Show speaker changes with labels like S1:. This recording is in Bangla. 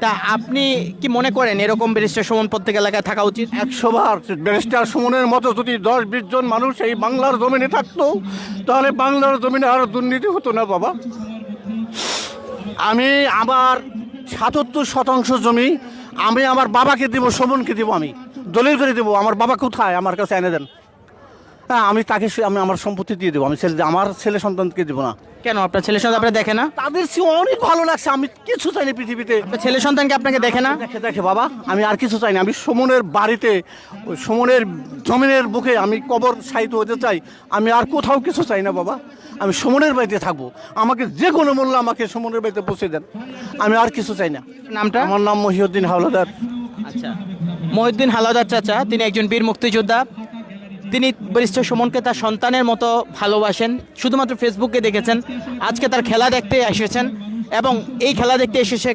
S1: তা আপনি কি মনে করেন এরকম ব্যারিস্টার সুমন প্রত্যেক এলাকায় থাকা উচিত?
S2: 100 বার ব্যারিস্টার সুমনের মতো যদি 10-20 জন মানুষ এই বাংলার জমিনে থাকতো, তাহলে বাংলার জমিনে আর দুর্নীতি হতো না বাবা। আমি আমার 77% জমি আমি আমার বাবাকে দিব, সুমনকে দিব, আমি দলিল করে দেবো। আমার বাবা কোথায়, আমার কাছে এনে দেন। হ্যাঁ, আমি তাকে আমি আমার সম্পত্তি দিয়ে দেবো। আমি আমার ছেলে সন্তানকে দেবো না।
S1: কেন আপনার ছেলে সন্তান আপনার দেখে না?
S2: তাদের চেয়ে অনেক ভালো লাগছে। আমি কিছু চাই না পৃথিবীতে।
S1: আপনার ছেলে সন্তানকে আপনাকে দেখে না?
S2: দেখে দেখে বাবা, আমি আর কিছু চাই না। আমি সুমনের বাড়িতে, ওই সুমনের জমিনের বুকে আমি কবর সাহিত্য হতে চাই। আমি আর কোথাও কিছু চাই না বাবা। আমি সুমনের বাড়িতে থাকবো। আমাকে যে কোনো মূল্য আমাকে সুমনের বাড়িতে পৌঁছে দেন। আমি আর কিছু চাই না।
S1: নামটা?
S2: আমার নাম মহিউদ্দিন হাওলাদার।
S1: আচ্ছা, মহিউদ্দিন হাওলাদার চাচা, তিনি একজন বীর মুক্তিযোদ্ধা। তিনি ব্যারিস্টার সুমনকে তার সন্তানের মতো ভালোবাসেন। শুধুমাত্র ফেসবুকে দেখেছেন, আজকে তার খেলা দেখতে এসেছেন এবং এই খেলা দেখতে এসে সে